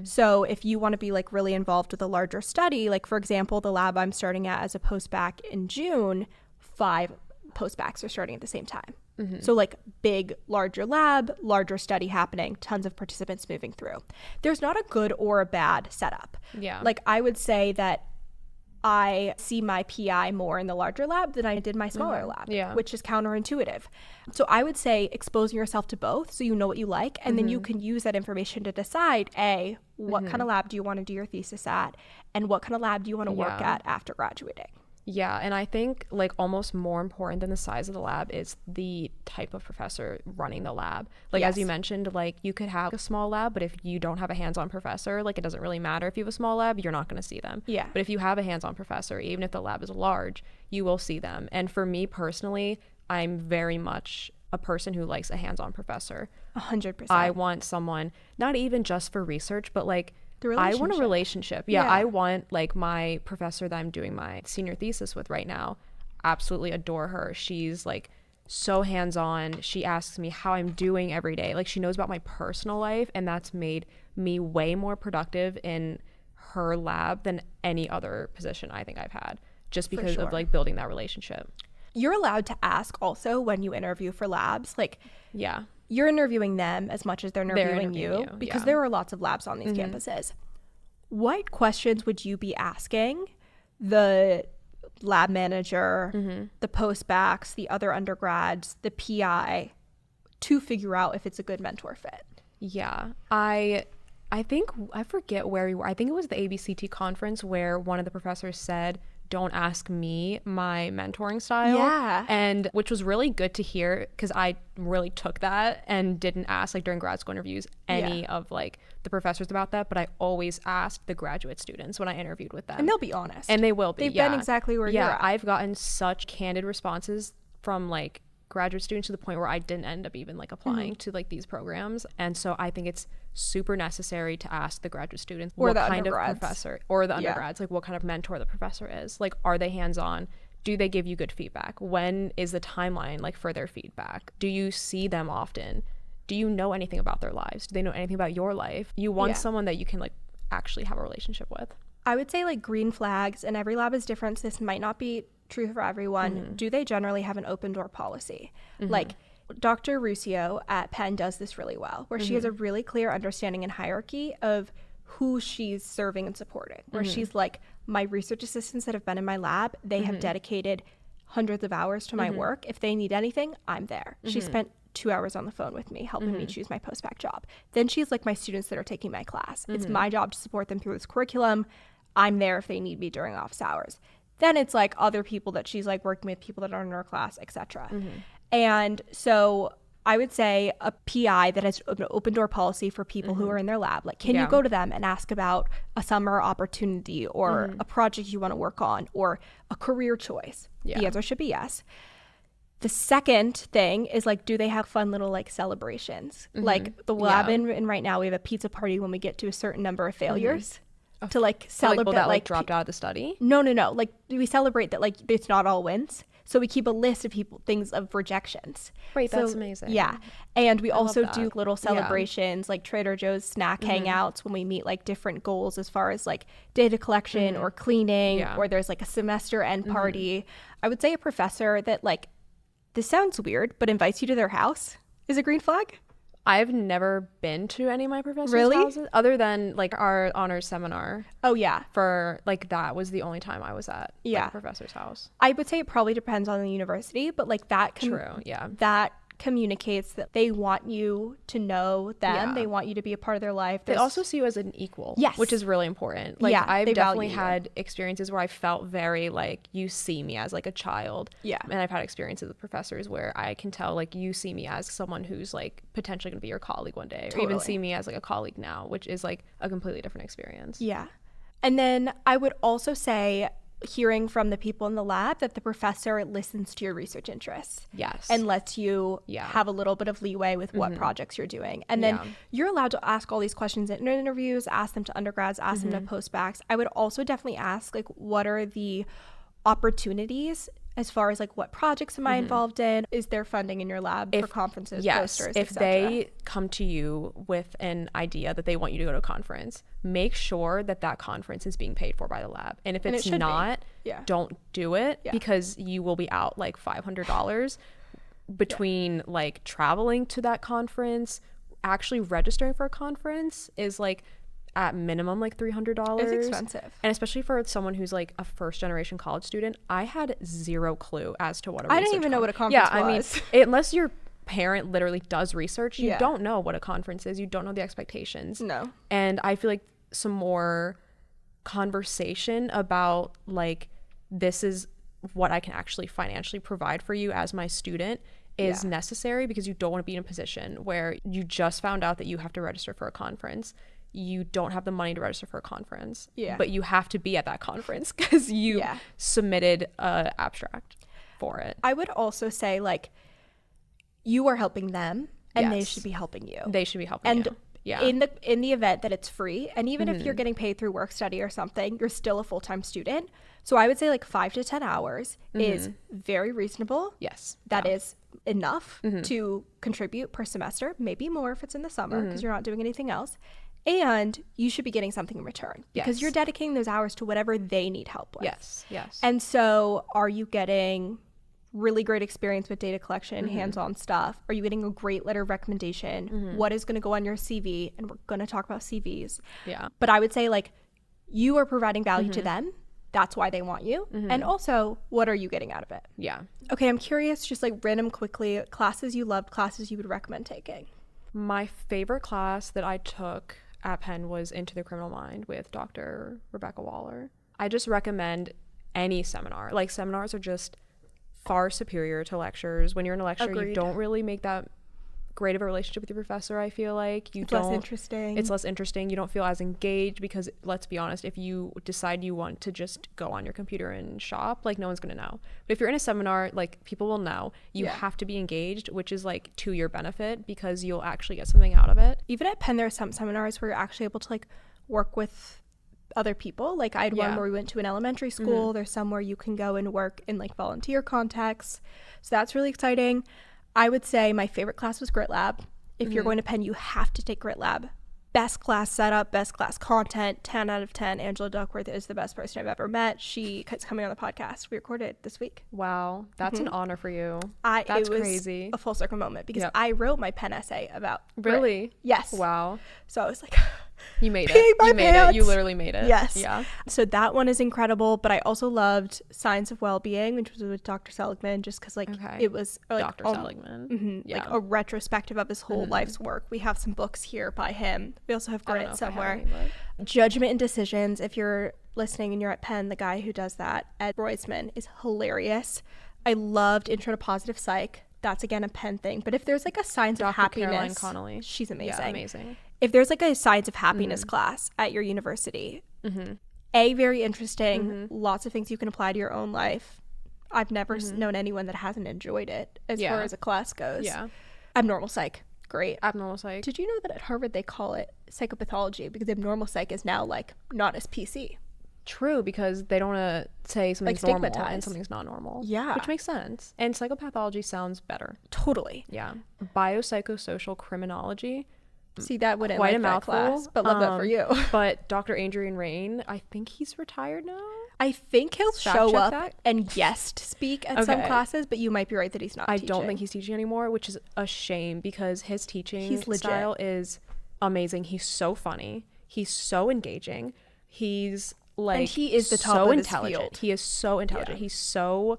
[SPEAKER 1] So if you want to be like really involved with a larger study, like for example, the lab I'm starting at as a postbac in June, 5 postbacs are starting at the same time. So like big, larger lab, larger study happening, tons of participants moving through. There's not a good or a bad setup. Like I would say that I see my PI more in the larger lab than I did my smaller lab, which is counterintuitive. So I would say exposing yourself to both so you know what you like, and then you can use that information to decide, A, what kind of lab do you want to do your thesis at, and what kind of lab do you want to work at after graduating.
[SPEAKER 2] Yeah, and I think like almost more important than the size of the lab is the type of professor running the lab. Like as you mentioned, like you could have a small lab, but if you don't have a hands-on professor, like it doesn't really matter if you have a small lab, you're not going to see them. But if you have a hands-on professor, even if the lab is large, you will see them. And for me personally, I'm very much a person who likes a hands-on professor.
[SPEAKER 1] 100%.
[SPEAKER 2] I want someone, not even just for research, but like I want a relationship. I want like my professor that I'm doing my senior thesis with right now, absolutely adore her. She's like so hands-on. She asks me how I'm doing every day. Like she knows about my personal life, and that's made me way more productive in her lab than any other position I think I've had, just because of like building that relationship.
[SPEAKER 1] You're allowed to ask also when you interview for labs, like you're interviewing them as much as they're interviewing you, because there are lots of labs on these campuses. What questions would you be asking the lab manager, the postbacks, the other undergrads, the PI, to figure out if it's a good mentor fit?
[SPEAKER 2] I think, I forget where we were. I think it was the ABCT conference where one of the professors said, don't ask me my mentoring style. And which was really good to hear, because I really took that and didn't ask like during grad school interviews any of like the professors about that, but I always asked the graduate students when I interviewed with them.
[SPEAKER 1] And they'll be honest.
[SPEAKER 2] And they will be.
[SPEAKER 1] They've been exactly where you're at.
[SPEAKER 2] I've gotten such candid responses from like graduate students to the point where I didn't end up even like applying to like these programs. And so I think it's super necessary to ask the graduate students
[SPEAKER 1] or
[SPEAKER 2] what kind of professor, or the undergrads, like what kind of mentor the professor is. Like, are they hands-on? Do they give you good feedback? When is the timeline like for their feedback? Do you see them often? Do you know anything about their lives? Do they know anything about your life? You want someone that you can like actually have a relationship with.
[SPEAKER 1] I would say like green flags, and every lab is different, so this might not be true for everyone. Do they generally have an open door policy? Like Dr. Ruscio at Penn does this really well, where she has a really clear understanding and hierarchy of who she's serving and supporting, where she's like, my research assistants that have been in my lab, they have dedicated hundreds of hours to my work. If they need anything, I'm there. She spent 2 hours on the phone with me helping me choose my post-bac job. Then she's like my students that are taking my class. It's my job to support them through this curriculum. I'm there if they need me during office hours. Then it's like other people that she's like working with, people that are in her class, etc. And so I would say a PI that has an open door policy for people who are in their lab. Like, can you go to them and ask about a summer opportunity or a project you want to work on or a career choice? The answer should be yes. The second thing is like, do they have fun little like celebrations? Like the lab in right now, we have a pizza party when we get to a certain number of failures to like celebrate
[SPEAKER 2] people that like dropped out of the study.
[SPEAKER 1] No. Like we celebrate that like it's not all wins. So we keep a list of things of rejections.
[SPEAKER 2] Right, that's amazing.
[SPEAKER 1] Yeah. And we also do little celebrations like Trader Joe's snack hangouts when we meet like different goals as far as like data collection or cleaning or there's like a semester end party. I would say a professor that like, this sounds weird, but invites you to their house is a green flag.
[SPEAKER 2] I've never been to any of my professors' houses other than like our honors seminar.
[SPEAKER 1] Oh yeah.
[SPEAKER 2] For like that was the only time I was at like, a professor's house.
[SPEAKER 1] I would say it probably depends on the university, but like that that communicates that they want you to know them. They want you to be a part of their life.
[SPEAKER 2] They also see you as an equal, which is really important. Like I've definitely had experiences where I felt very like you see me as like a child. Yeah. And I've had experiences with professors where I can tell like you see me as someone who's like potentially going to be your colleague one day or even see me as like a colleague now, which is like a completely different experience.
[SPEAKER 1] Yeah. And then I would also say hearing from the people in the lab that the professor listens to your research interests.
[SPEAKER 2] Yes.
[SPEAKER 1] And lets you have a little bit of leeway with what projects you're doing. And then you're allowed to ask all these questions in interviews, ask them to undergrads, ask them to postbacks. I would also definitely ask like, what are the opportunities as far as like what projects am I involved in? Is there funding in your lab for conferences, posters,
[SPEAKER 2] if they come to you with an idea that they want you to go to a conference, make sure that that conference is being paid for by the lab. And if it's not, don't do it because you will be out like $500 between like traveling to that conference. Actually registering for a conference is like at minimum like $300.
[SPEAKER 1] It's expensive.
[SPEAKER 2] And especially for someone who's like a first generation college student, I had zero clue as to what a
[SPEAKER 1] I didn't even know what a conference was.
[SPEAKER 2] I mean, unless your parent literally does research, you don't know what a conference is. You don't know the expectations.
[SPEAKER 1] No.
[SPEAKER 2] And I feel like some more conversation about like, this is what I can actually financially provide for you as my student is necessary, because you don't want to be in a position where you just found out that you have to register for a conference. You don't have the money to register for a conference, but you have to be at that conference because you submitted an abstract for it.
[SPEAKER 1] I would also say like, you are helping them and they should be helping you.
[SPEAKER 2] They should be helping you. Yeah.
[SPEAKER 1] In the event that it's free, and even if you're getting paid through work study or something, you're still a full-time student. So I would say like 5 to 10 hours is very reasonable.
[SPEAKER 2] Yes.
[SPEAKER 1] That is enough to contribute per semester, maybe more if it's in the summer because you're not doing anything else. And you should be getting something in return because you're dedicating those hours to whatever they need help with.
[SPEAKER 2] Yes.
[SPEAKER 1] And so are you getting really great experience with data collection, hands-on stuff? Are you getting a great letter of recommendation? What is going to go on your CV? And we're going to talk about CVs. Yeah. But I would say like, you are providing value to them. That's why they want you. And also, what are you getting out of it?
[SPEAKER 2] Yeah.
[SPEAKER 1] Okay, I'm curious, just like random quickly, classes you loved, classes you would recommend taking.
[SPEAKER 2] My favorite class that I took at Penn was Into the Criminal Mind with Dr. Rebecca Waller. I just recommend any seminar. Like, seminars are just far superior to lectures. When you're in a lecture, you don't really make that great of a relationship with your professor. I feel like it's less interesting. You don't feel as engaged because, let's be honest, if you decide you want to just go on your computer and shop, like, no one's gonna know. But if you're in a seminar, like, people will know. You have to be engaged, which is like to your benefit because you'll actually get something out of it.
[SPEAKER 1] Even at Penn, there are some seminars where you're actually able to like work with other people. Like, I had one where we went to an elementary school. There's some where you can go and work in like volunteer contexts, so that's really exciting. I would say my favorite class was Grit Lab. If you're going to Penn, you have to take Grit Lab. best class setup, best class content, 10 out of 10. Angela Duckworth is the best person I've ever met. She is coming on the podcast. We recorded this week.
[SPEAKER 2] Wow. That's an honor for you.
[SPEAKER 1] That's
[SPEAKER 2] crazy.
[SPEAKER 1] A full circle moment because I wrote my Penn essay about
[SPEAKER 2] Really?
[SPEAKER 1] Brit. Yes.
[SPEAKER 2] Wow.
[SPEAKER 1] So I was like,
[SPEAKER 2] you made it. You made it. You literally made it.
[SPEAKER 1] Yes.
[SPEAKER 2] Yeah.
[SPEAKER 1] So that one is incredible, but I also loved Science of Wellbeing, which was with Dr. Seligman, just because it was like
[SPEAKER 2] Dr. Seligman.
[SPEAKER 1] Like a retrospective of his whole life's work. We have some books here by him. We also have Grit somewhere. Judgment and Decisions. If you're listening and you're at Penn, the guy who does that, Ed Roisman, is hilarious. I loved Intro to Positive Psych. That's again a Penn thing. But if there's like a Science of Happiness,
[SPEAKER 2] Caroline Connolly.
[SPEAKER 1] She's amazing.
[SPEAKER 2] Yeah, amazing.
[SPEAKER 1] If there's like a Science of Happiness class at your university, very interesting. Lots of things you can apply to your own life. I've never known anyone that hasn't enjoyed it as far as a class goes.
[SPEAKER 2] Yeah.
[SPEAKER 1] Abnormal Psych. Great.
[SPEAKER 2] Abnormal Psych.
[SPEAKER 1] Did you know that at Harvard they call it psychopathology because abnormal psych is now like not as PC?
[SPEAKER 2] True, because they don't want to say something's
[SPEAKER 1] like
[SPEAKER 2] normal and something's not normal.
[SPEAKER 1] Yeah.
[SPEAKER 2] Which makes sense. And psychopathology sounds better.
[SPEAKER 1] Totally.
[SPEAKER 2] Yeah. Biopsychosocial criminology.
[SPEAKER 1] See, that wouldn't
[SPEAKER 2] quite
[SPEAKER 1] like
[SPEAKER 2] a mouthful,
[SPEAKER 1] class, but love that for you.
[SPEAKER 2] But Dr. Adrian Rain, I think he's retired now.
[SPEAKER 1] I think he'll show up and guest speak at some classes, but you might be right that he's not teaching.
[SPEAKER 2] I don't think he's teaching anymore, which is a shame because his teaching style is amazing. He's so funny. He's so engaging. He's like, and
[SPEAKER 1] he is the top
[SPEAKER 2] so
[SPEAKER 1] of his
[SPEAKER 2] intelligent.
[SPEAKER 1] field.
[SPEAKER 2] He is so intelligent.
[SPEAKER 1] Yeah.
[SPEAKER 2] He's so,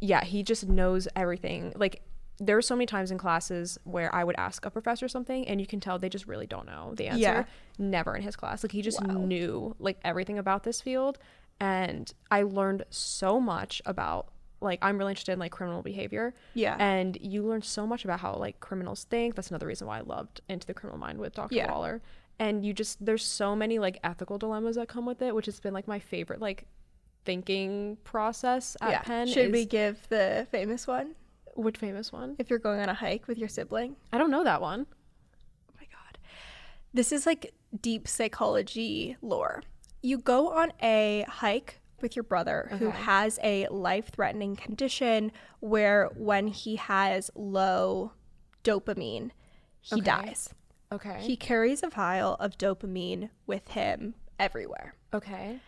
[SPEAKER 2] he just knows everything. Like, there are so many times in classes where I would ask a professor something and you can tell they just really don't know the answer.
[SPEAKER 1] Yeah.
[SPEAKER 2] Never in his class. Like, he just knew like everything about this field. And I learned so much about, like, I'm really interested in like criminal behavior. Yeah. And you learn so much about how like criminals think. That's another reason why I loved Into the Criminal Mind with Dr. Waller. And there's so many like ethical dilemmas that come with it, which has been like my favorite like thinking process at Penn.
[SPEAKER 1] Should we give the famous one?
[SPEAKER 2] Which famous one?
[SPEAKER 1] If you're going on a hike with your sibling.
[SPEAKER 2] I don't know that one.
[SPEAKER 1] Oh my God. This is like deep psychology lore. You go on a hike with your brother who has a life-threatening condition where when he has low dopamine, he dies. Okay. He carries a vial of dopamine with him everywhere. Okay.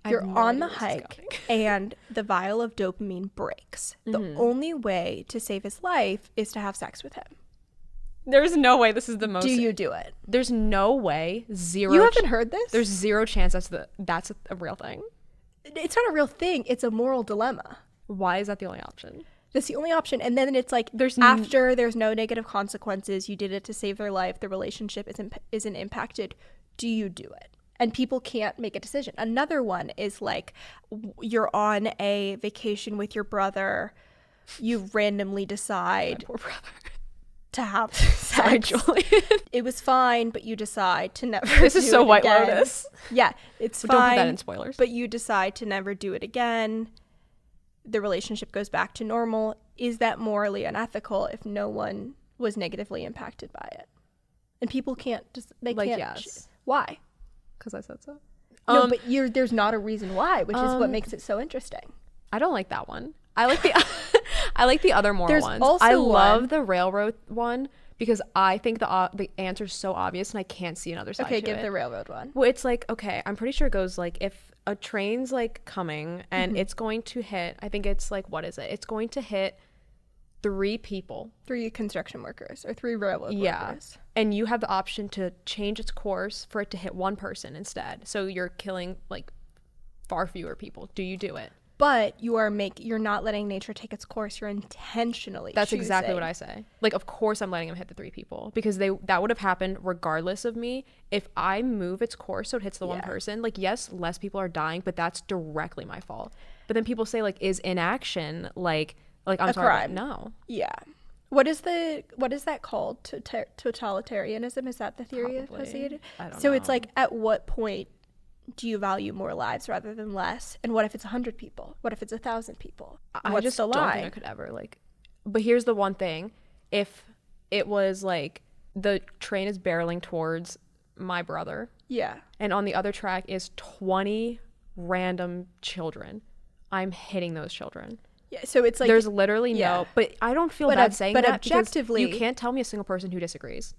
[SPEAKER 1] You're on the hike and the vial of dopamine breaks. The only way to save his life is to have sex with him.
[SPEAKER 2] There's no way this is the most.
[SPEAKER 1] Do you do it?
[SPEAKER 2] There's no way. Zero.
[SPEAKER 1] You haven't heard this?
[SPEAKER 2] There's zero chance that's a real thing.
[SPEAKER 1] It's not a real thing. It's a moral dilemma.
[SPEAKER 2] Why is that the only option?
[SPEAKER 1] That's the only option. And then it's like there's no negative consequences. You did it to save their life. The relationship isn't impacted. Do you do it? And people can't make a decision. Another one is like you're on a vacation with your brother. You randomly decide
[SPEAKER 2] my poor brother.
[SPEAKER 1] To have sex.
[SPEAKER 2] Sorry, Julian.
[SPEAKER 1] It was fine, but you decide to never
[SPEAKER 2] This is so White Lotus.
[SPEAKER 1] Yeah, it's fine.
[SPEAKER 2] Don't put that in spoilers.
[SPEAKER 1] But you decide to never do it again. The relationship goes back to normal. Is that morally unethical if no one was negatively impacted by it? And people can't just, they like, can't. Yes. Why?
[SPEAKER 2] Because I said so.
[SPEAKER 1] No, but there's not a reason why, which is what makes it so interesting.
[SPEAKER 2] I don't like that one. I like the I like the other moral ones.
[SPEAKER 1] Also
[SPEAKER 2] I love the railroad one because I think the answer is so obvious and I can't see another side to it.
[SPEAKER 1] Okay, give the railroad one.
[SPEAKER 2] Well, it's like, okay, I'm pretty sure it goes like if a train's like coming and it's going to hit, I think it's like, what is it? It's going to hit 3 people.
[SPEAKER 1] 3 construction workers or 3 railroad workers.
[SPEAKER 2] And you have the option to change its course for it to hit 1 person instead. So you're killing like far fewer people. Do you do it?
[SPEAKER 1] But you're not letting nature take its course. You're intentionally
[SPEAKER 2] That's
[SPEAKER 1] choosing.
[SPEAKER 2] Exactly what I say. Like, of course I'm letting him hit the 3 people because that would have happened regardless of me. If I move its course so it hits the 1 person, like, yes, less people are dying, but that's directly my fault. But then people say, like, is inaction like I'm
[SPEAKER 1] a
[SPEAKER 2] sorry,
[SPEAKER 1] crime?
[SPEAKER 2] No.
[SPEAKER 1] Yeah. What is that called? Totalitarianism? Is that the theory associated? I don't know. It's like, at what point do you value more lives rather than less? And what if it's 100 people? What if it's 1,000 people?
[SPEAKER 2] I just don't think I could ever but here's the one thing. If it was like the train is barreling towards my brother. Yeah. And on the other track is 20 random children. I'm hitting those children.
[SPEAKER 1] Yeah, so it's like
[SPEAKER 2] there's literally no, but I don't feel bad saying that
[SPEAKER 1] objectively,
[SPEAKER 2] because you can't tell me a single person who disagrees.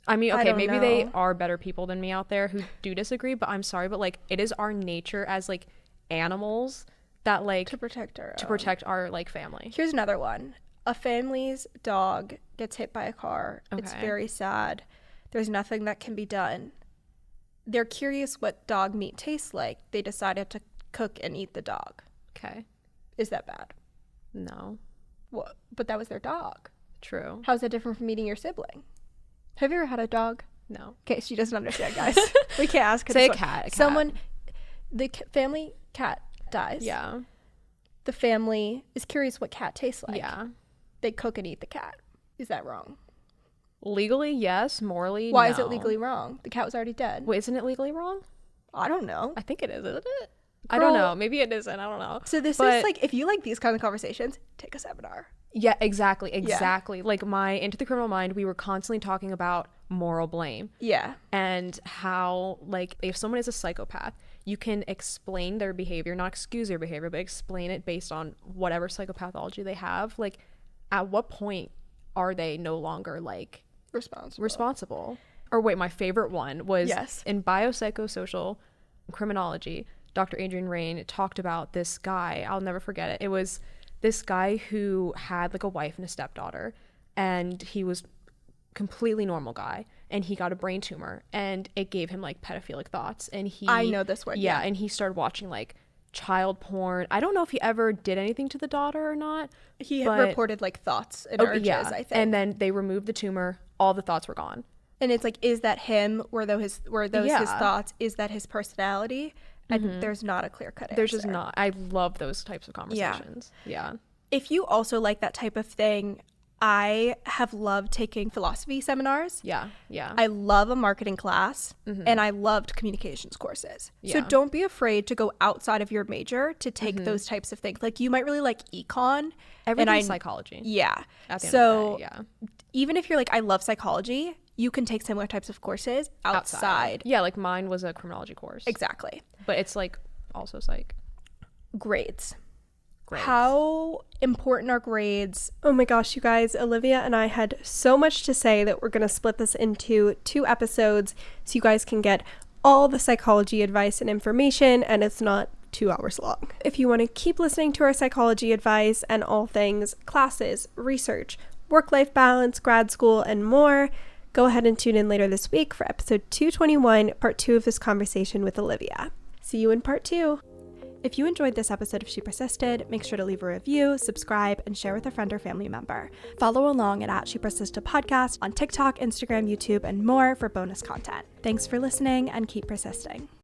[SPEAKER 2] I mean, okay, maybe they are better people than me out there who do disagree, but I'm sorry, but like it is our nature as like animals that like
[SPEAKER 1] to protect
[SPEAKER 2] our like family.
[SPEAKER 1] Here's another one. A family's dog gets hit by a car. Okay. It's very sad. There's nothing that can be done. They're curious what dog meat tastes like. They decided to cook and eat the dog.
[SPEAKER 2] Okay.
[SPEAKER 1] Is that bad?
[SPEAKER 2] No.
[SPEAKER 1] What? But that was their dog.
[SPEAKER 2] True.
[SPEAKER 1] How's that different from eating your sibling? Have you ever had a dog?
[SPEAKER 2] No.
[SPEAKER 1] Okay, she doesn't understand, guys. We can't ask her.
[SPEAKER 2] Say a cat.
[SPEAKER 1] The family cat dies.
[SPEAKER 2] Yeah.
[SPEAKER 1] The family is curious what cat tastes like.
[SPEAKER 2] Yeah.
[SPEAKER 1] They cook and eat the cat. Is that wrong?
[SPEAKER 2] Legally, yes. Morally,
[SPEAKER 1] Why is it legally wrong? The cat was already dead.
[SPEAKER 2] Wait, isn't it legally wrong?
[SPEAKER 1] I don't know.
[SPEAKER 2] I think it is, isn't it? Girl, I don't know. Maybe it isn't. I don't know.
[SPEAKER 1] So this is like, if you like these kind of conversations, take a seminar.
[SPEAKER 2] Yeah, exactly. Yeah. Like my Into the Criminal Mind, we were constantly talking about moral blame.
[SPEAKER 1] Yeah.
[SPEAKER 2] And how, like, if someone is a psychopath, you can explain their behavior, not excuse their behavior, but explain it based on whatever psychopathology they have. Like, at what point are they no longer, like, responsible? Or wait, my favorite one was in biopsychosocial criminology. Dr. Adrian Rain talked about this guy. I'll never forget it. It was this guy who had like a wife and a stepdaughter, and he was completely normal guy, and he got a brain tumor, and it gave him like pedophilic thoughts, and I know this one. Yeah, and he started watching like child porn. I don't know if he ever did anything to the daughter or not.
[SPEAKER 1] He reported like thoughts and urges, I think.
[SPEAKER 2] And then they removed the tumor. All the thoughts were gone.
[SPEAKER 1] And it's like, is that him? Were those his thoughts? Is that his personality? And there's not a clear-cut answer.
[SPEAKER 2] There's just not. I love those types of conversations. Yeah.
[SPEAKER 1] If you also like that type of thing, I have loved taking philosophy seminars.
[SPEAKER 2] Yeah.
[SPEAKER 1] I love a marketing class, and I loved communications courses. So don't be afraid to go outside of your major to take those types of things. Like, you might really like econ.
[SPEAKER 2] Everything's psychology.
[SPEAKER 1] Yeah.
[SPEAKER 2] At the end of the day,
[SPEAKER 1] even if you're like, I love psychology, you can take similar types of courses outside.
[SPEAKER 2] Yeah, like mine was a criminology course.
[SPEAKER 1] Exactly.
[SPEAKER 2] But it's like also psych.
[SPEAKER 1] Grades. How important are grades? Oh my gosh, you guys, Olivia and I had so much to say that we're going to split this into 2 episodes so you guys can get all the psychology advice and information, and it's not 2 hours long. If you want to keep listening to our psychology advice and all things classes, research, work-life balance, grad school, and more, go ahead and tune in later this week for episode 221, part 2 of this conversation with Olivia. See you in part 2. If you enjoyed this episode of She Persisted, make sure to leave a review, subscribe, and share with a friend or family member. Follow along at She Persisted Podcast on TikTok, Instagram, YouTube, and more for bonus content. Thanks for listening, and keep persisting.